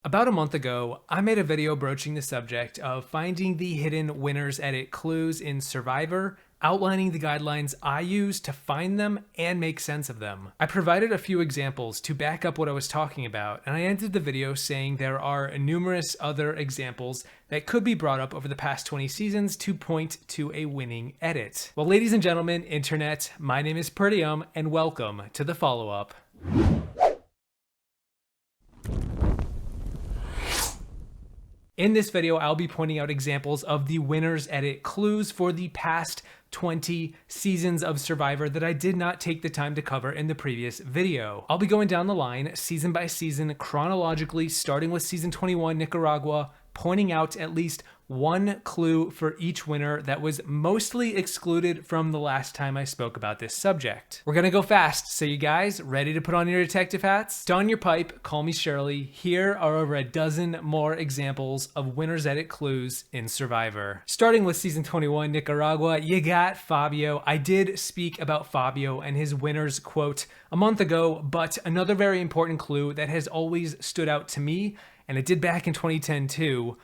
About a month ago, I made a video broaching the subject of finding the hidden winners edit clues in Survivor, outlining the guidelines I use to find them and make sense of them. I provided a few examples to back up what I was talking about, and I ended the video saying there are numerous other examples that could be brought up over the past 20 seasons to point to a winning edit. Well, ladies and gentlemen, internet, my name is Peridiam, and welcome to the follow-up. In this video, I'll be pointing out examples of the winners edit clues for the past 20 seasons of Survivor that I did not take the time to cover in the previous video. I'll be going down the line, season by season, chronologically, starting with season 21, Nicaragua, pointing out at least one clue for each winner that was mostly excluded from the last time I spoke about this subject. We're gonna go fast, so you guys ready to put on your detective hats? Don your pipe, call me Shirley. Here are over a dozen more examples of winners edit clues in Survivor. Starting with season 21, Nicaragua, you got Fabio. I did speak about Fabio and his winners quote a month ago, but another very important clue that has always stood out to me, and it did back in 2010 too,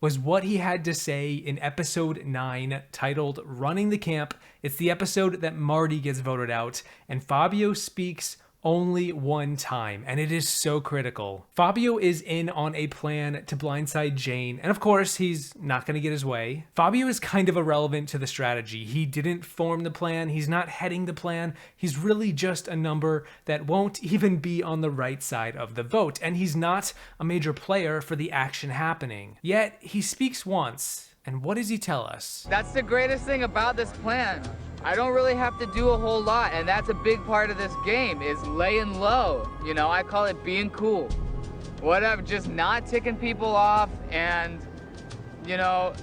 was what he had to say in episode 9 titled Running the Camp. It's the episode that Marty gets voted out, and Fabio speaks only one time, and it is so critical. Fabio is in on a plan to blindside Jane, and of course, he's not gonna get his way. Fabio is kind of irrelevant to the strategy. He didn't form the plan, he's not heading the plan, he's really just a number that won't even be on the right side of the vote, and he's not a major player for the action happening. Yet, he speaks once, and what does he tell us? That's the greatest thing about this plan. I don't really have to do a whole lot, and that's a big part of this game, is laying low. You know, I call it being cool. Whatever, just not ticking people off, and, you know,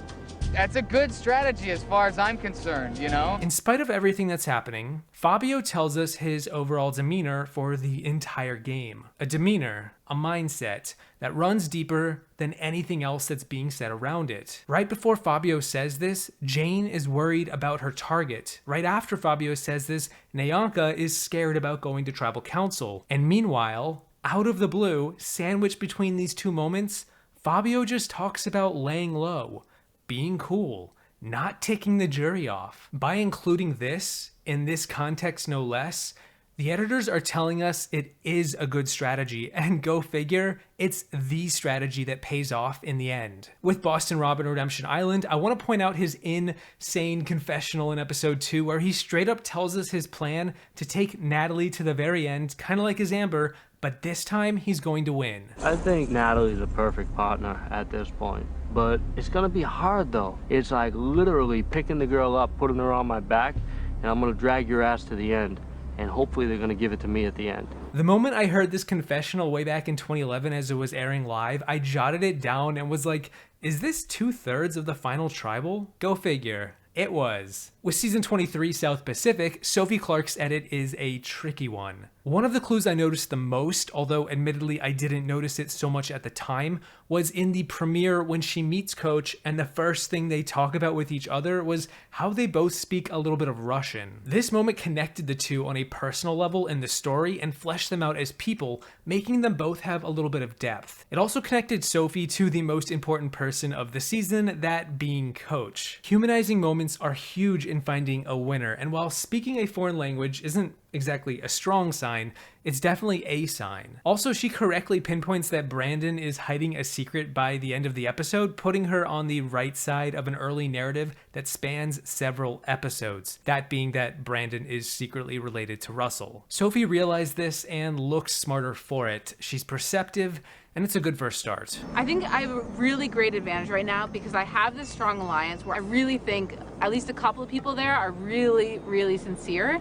that's a good strategy as far as I'm concerned, you know? In spite of everything that's happening, Fabio tells us his overall demeanor for the entire game. A demeanor, a mindset, that runs deeper than anything else that's being said around it. Right before Fabio says this, Jane is worried about her target. Right after Fabio says this, Nyanka is scared about going to tribal council. And meanwhile, out of the blue, sandwiched between these two moments, Fabio just talks about laying low, being cool, not ticking the jury off. By including this, in this context no less, the editors are telling us it is a good strategy, and go figure, it's the strategy that pays off in the end. With Boston Rob and Redemption Island, I want to point out his insane confessional in episode 2, where he straight up tells us his plan to take Natalie to the very end, kind of like his Amber, but this time he's going to win. I think Natalie's a perfect partner at this point, but it's gonna be hard though. It's like literally picking the girl up, putting her on my back, and I'm gonna drag your ass to the end. And hopefully they're gonna give it to me at the end. The moment I heard this confessional way back in 2011 as it was airing live, I jotted it down and was like, is this 2/3 of the final tribal? Go figure. It was. With season 23, South Pacific, Sophie Clark's edit is a tricky one. One of the clues I noticed the most, although admittedly I didn't notice it so much at the time, was in the premiere when she meets Coach and the first thing they talk about with each other was how they both speak a little bit of Russian. This moment connected the two on a personal level in the story and fleshed them out as people, making them both have a little bit of depth. It also connected Sophie to the most important person of the season, that being Coach. Humanizing moments are huge in finding a winner, and while speaking a foreign language isn't exactly a strong sign, it's definitely a sign. Also, she correctly pinpoints that Brandon is hiding a secret by the end of the episode, putting her on the right side of an early narrative that spans several episodes, that being that Brandon is secretly related to Russell. Sophie realized this and looks smarter for it. She's perceptive, and it's a good first start. I think I have a really great advantage right now because I have this strong alliance where I really think at least a couple of people there are really, really sincere.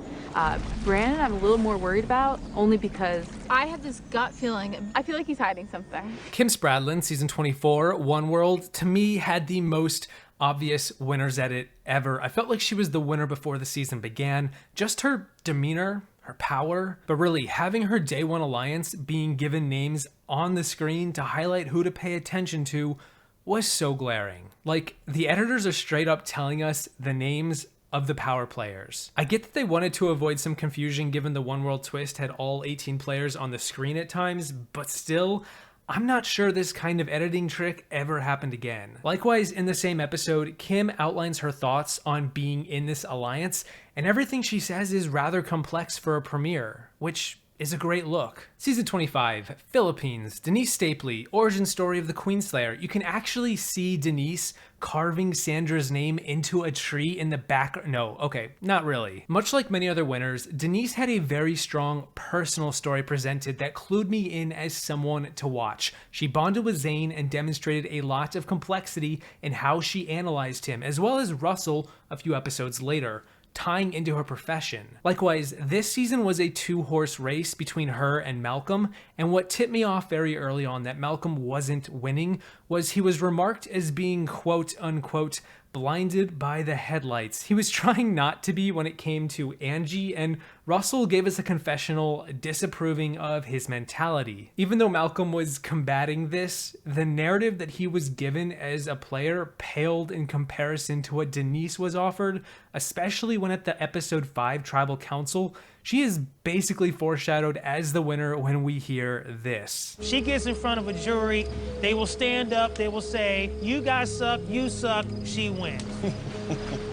Brandon, I'm a little more worried about, only because I have this gut feeling. I feel like he's hiding something. Kim Spradlin, season 24, One World, to me had the most obvious winner's edit ever. I felt like she was the winner before the season began. Just her demeanor, her power, but really having her day one alliance being given names on the screen to highlight who to pay attention to was so glaring. Like, the editors are straight up telling us the names of the power players. I get that they wanted to avoid some confusion given the One World twist had all 18 players on the screen at times, but still, I'm not sure this kind of editing trick ever happened again. Likewise, in the same episode, Kim outlines her thoughts on being in this alliance, and everything she says is rather complex for a premiere, which is a great look. Season 25, Philippines, Denise Stapley, origin story of the Queenslayer. You can actually see Denise carving Sandra's name into a tree in the back. No, okay, not really. Much like many other winners, Denise had a very strong personal story presented that clued me in as someone to watch. She bonded with Zayn and demonstrated a lot of complexity in how she analyzed him, as well as Russell a few episodes later, tying into her profession. Likewise, this season was a two-horse race between her and Malcolm, and what tipped me off very early on that Malcolm wasn't winning was he was remarked as being quote-unquote blinded by the headlights. He was trying not to be when it came to Angie, and Russell gave us a confessional disapproving of his mentality. Even though Malcolm was combating this, the narrative that he was given as a player paled in comparison to what Denise was offered, especially when at the episode 5 Tribal Council, she is basically foreshadowed as the winner when we hear this. She gets in front of a jury, they will stand up, they will say, you guys suck, you suck, she wins.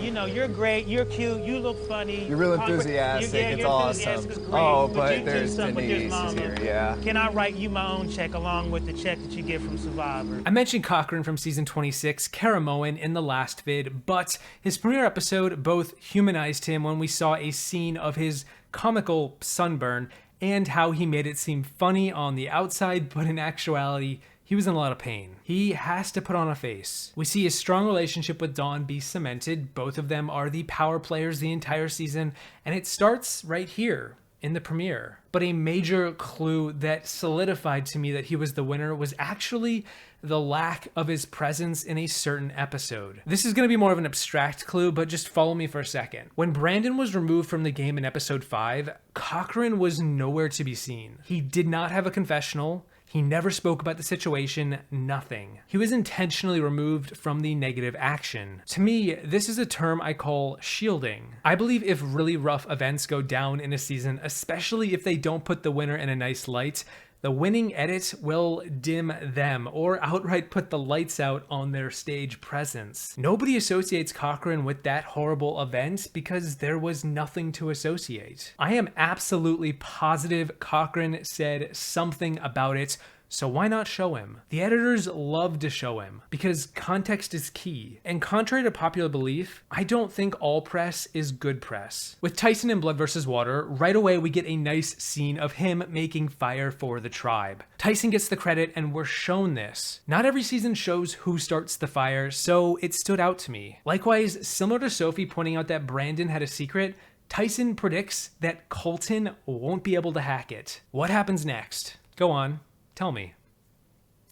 You know, you're great, you're cute, you look funny. You're real enthusiastic, it's awesome. Great, oh, but there's Denise here, yeah. Can I write you my own check along with the check that you get from Survivor? I mentioned Cochran from season 26, Caramoan in the last vid, but his premiere episode both humanized him when we saw a scene of his comical sunburn and how he made it seem funny on the outside, but in actuality, he was in a lot of pain. He has to put on a face. We see a strong relationship with Dawn be cemented. Both of them are the power players the entire season, and it starts right here in the premiere. But a major clue that solidified to me that he was the winner was actually the lack of his presence in a certain episode. This is going to be more of an abstract clue, but just follow me for a second. When Brandon was removed from the game in episode 5, Cochran was nowhere to be seen. He did not have a confessional. He never spoke about the situation, nothing. He was intentionally removed from the negative action. To me, this is a term I call shielding. I believe if really rough events go down in a season, especially if they don't put the winner in a nice light, the winning edit will dim them or outright put the lights out on their stage presence. Nobody associates Cochran with that horrible event because there was nothing to associate. I am absolutely positive Cochran said something about it, so why not show him? The editors love to show him because context is key. And contrary to popular belief, I don't think all press is good press. With Tyson in Blood vs. Water, right away we get a nice scene of him making fire for the tribe. Tyson gets the credit and we're shown this. Not every season shows who starts the fire, so it stood out to me. Likewise, similar to Sophie pointing out that Brandon had a secret, Tyson predicts that Colton won't be able to hack it. What happens next? Go on. Tell me.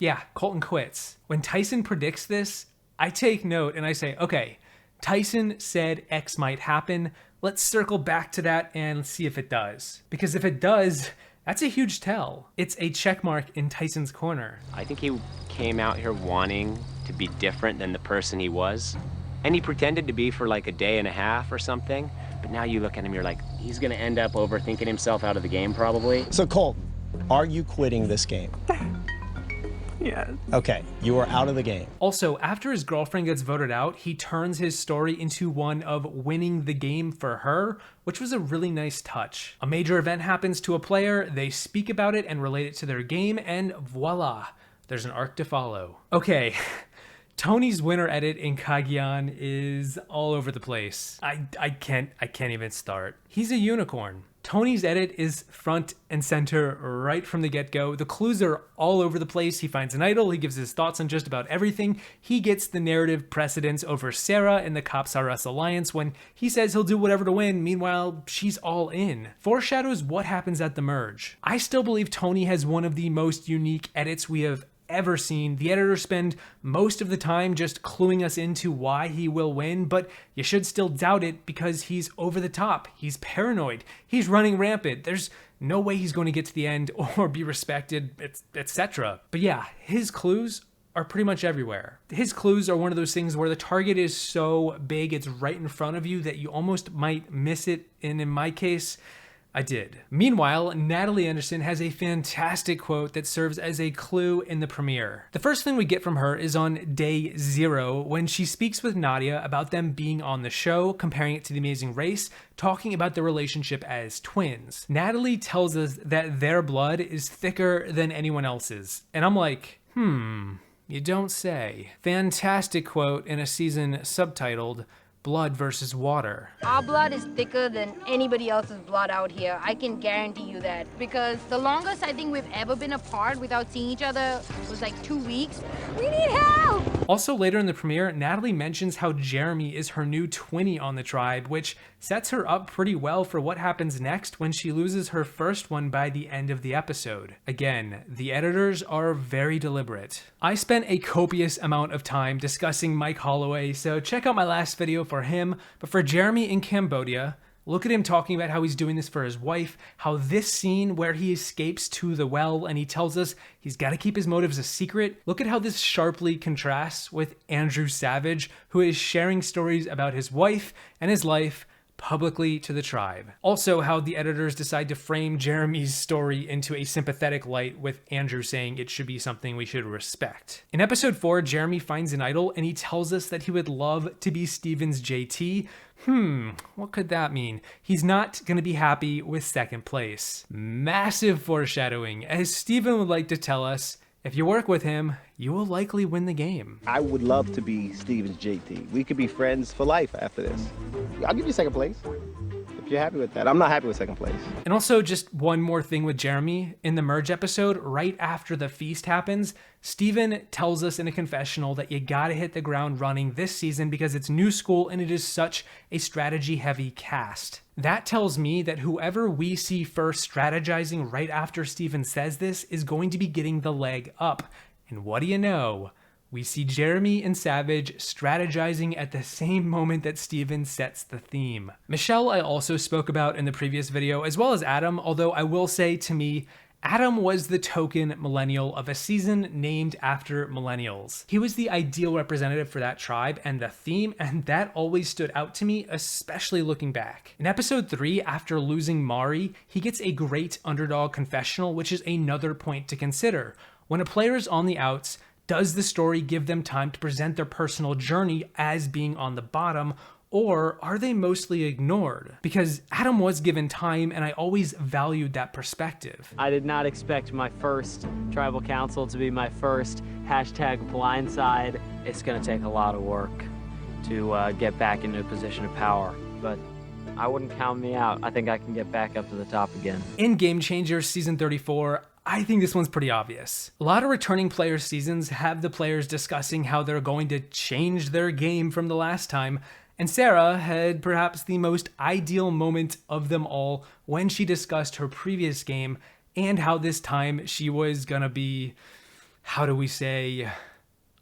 Yeah, Colton quits. When Tyson predicts this, I take note and I say, okay, Tyson said X might happen. Let's circle back to that and see if it does. Because if it does, that's a huge tell. It's a check mark in Tyson's corner. I think he came out here wanting to be different than the person he was. And he pretended to be for like a day and a half or something. But now you look at him, you're like, he's gonna end up overthinking himself out of the game probably. So Colton, are you quitting this game? Yeah. Okay, you are out of the game. Also, after his girlfriend gets voted out, he turns his story into one of winning the game for her, which was a really nice touch. A major event happens to a player, they speak about it and relate it to their game, and voila, there's an arc to follow. Okay. Tony's winner edit in Cagayan is all over the place. I can't even start. He's a unicorn. Tony's edit is front and center right from the get-go. The clues are all over the place. He finds an idol, he gives his thoughts on just about everything. He gets the narrative precedence over Sarah in the Cops R Us alliance when he says he'll do whatever to win, meanwhile, she's all in. Foreshadows what happens at the merge. I still believe Tony has one of the most unique edits we have ever seen. The editors spend most of the time just cluing us into why he will win, but you should still doubt it because he's over the top, he's paranoid, he's running rampant, there's no way he's going to get to the end or be respected, etc. But yeah, his clues are pretty much everywhere. His clues are one of those things where the target is so big it's right in front of you that you almost might miss it, and in my case, I did. Meanwhile, Natalie Anderson has a fantastic quote that serves as a clue in the premiere. The first thing we get from her is on day 0 when she speaks with Nadia about them being on the show, comparing it to The Amazing Race, talking about their relationship as twins. Natalie tells us that their blood is thicker than anyone else's. And I'm like, you don't say. Fantastic quote in a season subtitled Blood versus Water. Our blood is thicker than anybody else's blood out here. I can guarantee you that. Because the longest I think we've ever been apart without seeing each other was like 2 weeks. We need help! Also later in the premiere, Natalie mentions how Jeremy is her new twinnie on the tribe, which sets her up pretty well for what happens next when she loses her first one by the end of the episode. Again, the editors are very deliberate. I spent a copious amount of time discussing Mike Holloway, so check out my last video for him, but for Jeremy in Cambodia, look at him talking about how he's doing this for his wife, how this scene where he escapes to the well and he tells us he's got to keep his motives a secret. Look at how this sharply contrasts with Andrew Savage, who is sharing stories about his wife and his life publicly to the tribe. Also, how the editors decide to frame Jeremy's story into a sympathetic light, with Andrew saying it should be something we should respect. In episode 4, Jeremy finds an idol and he tells us that he would love to be Steven's JT. What could that mean? He's not going to be happy with second place. Massive foreshadowing, as Steven would like to tell us, if you work with him, you will likely win the game. I would love to be Steven's JT. We could be friends for life after this. I'll give you second place if you're happy with that. I'm not happy with second place. And also just one more thing with Jeremy. In the merge episode, right after the feast happens, Steven tells us in a confessional that you gotta hit the ground running this season because it's new school and it is such a strategy-heavy cast. That tells me that whoever we see first strategizing right after Steven says this is going to be getting the leg up. And what do you know? We see Jeremy and Savage strategizing at the same moment that Steven sets the theme. Michelle I also spoke about in the previous video, as well as Adam, although I will say, to me, Adam was the token millennial of a season named after Millennials. He was the ideal representative for that tribe and the theme, and that always stood out to me, especially looking back. In episode 3, after losing Mari, he gets a great underdog confessional, which is another point to consider. When a player is on the outs, does the story give them time to present their personal journey as being on the bottom, or are they mostly ignored? Because Adam was given time, and I always valued that perspective. I did not expect my first tribal council to be my first #blindside. It's gonna take a lot of work to get back into a position of power, but I wouldn't count me out. I think I can get back up to the top again. In Game Changers Season 34, I think this one's pretty obvious. A lot of returning player seasons have the players discussing how they're going to change their game from the last time, and Sarah had perhaps the most ideal moment of them all when she discussed her previous game and how this time she was gonna be, how do we say,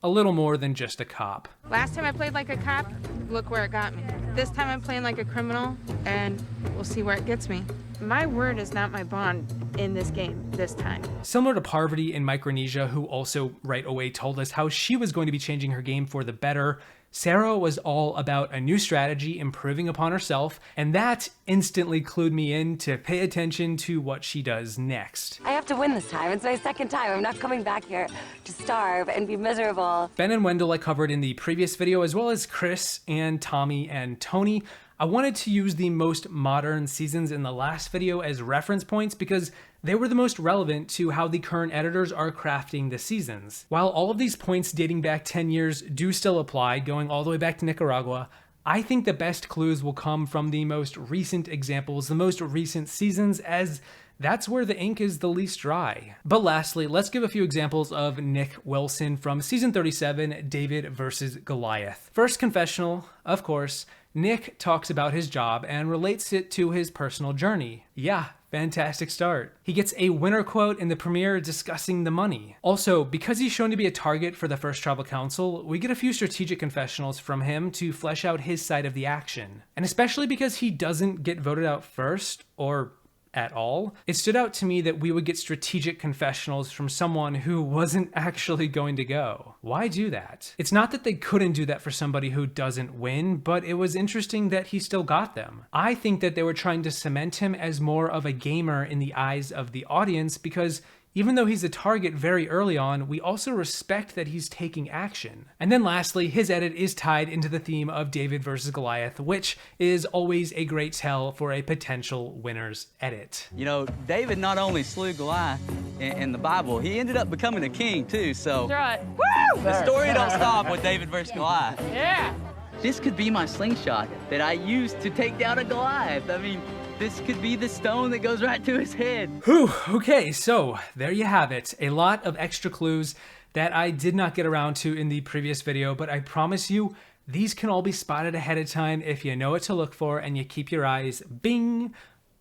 a little more than just a cop. Last time I played like a cop, look where it got me. This time I'm playing like a criminal, and we'll see where it gets me. My word is not my bond in this game this time. Similar to Parvati in Micronesia, who also right away told us how she was going to be changing her game for the better, Sarah was all about a new strategy, improving upon herself, and that instantly clued me in to pay attention to what she does next. I have to win this time. It's my second time. I'm not coming back here to starve and be miserable. Ben and Wendell I covered in the previous video, as well as Chris and Tommy and Tony. I wanted to use the most modern seasons in the last video as reference points because they were the most relevant to how the current editors are crafting the seasons. While all of these points dating back 10 years do still apply, going all the way back to Nicaragua, I think the best clues will come from the most recent examples, the most recent seasons, as that's where the ink is the least dry. But lastly, let's give a few examples of Nick Wilson from season 37, David versus Goliath. First confessional, of course, Nick talks about his job and relates it to his personal journey. Yeah, fantastic start. He gets a winner quote in the premiere discussing the money. Also, because he's shown to be a target for the first tribal council, we get a few strategic confessionals from him to flesh out his side of the action. And especially because he doesn't get voted out first, or at all. It stood out to me that we would get strategic confessionals from someone who wasn't actually going to go. Why do that? It's not that they couldn't do that for somebody who doesn't win, but it was interesting that he still got them. I think that they were trying to cement him as more of a gamer in the eyes of the audience, because even though he's a target very early on, we also respect that he's taking action. And then lastly, his edit is tied into the theme of David versus Goliath, which is always a great tell for a potential winner's edit. You know, David not only slew Goliath in the Bible, he ended up becoming a king too, so. That's right. Woo! The story don't stop with David versus Goliath. Yeah. This could be my slingshot that I used to take down a Goliath. I mean, this could be the stone that goes right to his head. Whew, okay, so there you have it. A lot of extra clues that I did not get around to in the previous video, but I promise you, these can all be spotted ahead of time if you know what to look for and you keep your eyes, bing,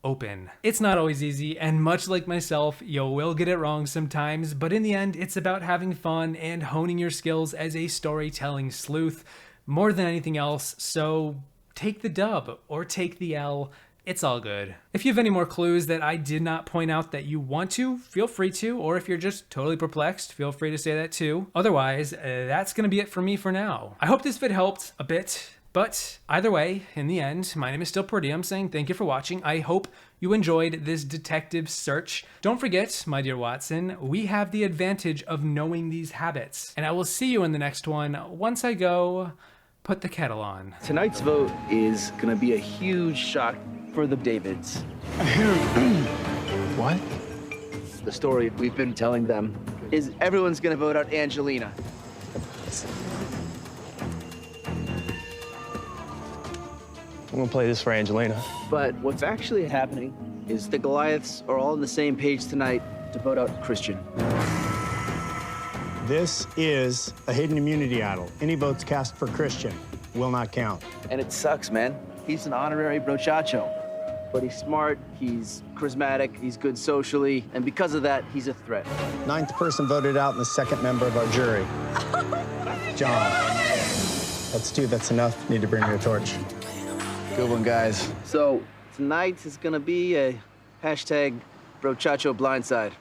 open. It's not always easy, and much like myself, you will get it wrong sometimes, but in the end, it's about having fun and honing your skills as a storytelling sleuth more than anything else, so take the dub or take the L. It's all good. If you have any more clues that I did not point out that you want to, feel free to, or if you're just totally perplexed, feel free to say that too. Otherwise, that's gonna be it for me for now. I hope this vid helped a bit, but either way, in the end, my name is still Peridiam, saying thank you for watching. I hope you enjoyed this detective search. Don't forget, my dear Watson, we have the advantage of knowing these habits, and I will see you in the next one once I go put the kettle on. Tonight's vote is gonna be a huge shock for the Davids. What? The story we've been telling them is everyone's gonna vote out Angelina. I'm gonna play this for Angelina. But what's actually happening is the Goliaths are all on the same page tonight to vote out Christian. This is a hidden immunity idol. Any votes cast for Christian will not count. And it sucks, man. He's an honorary brochacho. But he's smart, he's charismatic, he's good socially, and because of that, he's a threat. 9th person voted out and the 2nd member of our jury. John. That's 2, that's enough. Need to bring me a torch. Good one, guys. So, tonight is gonna be a hashtag brochacho blindside.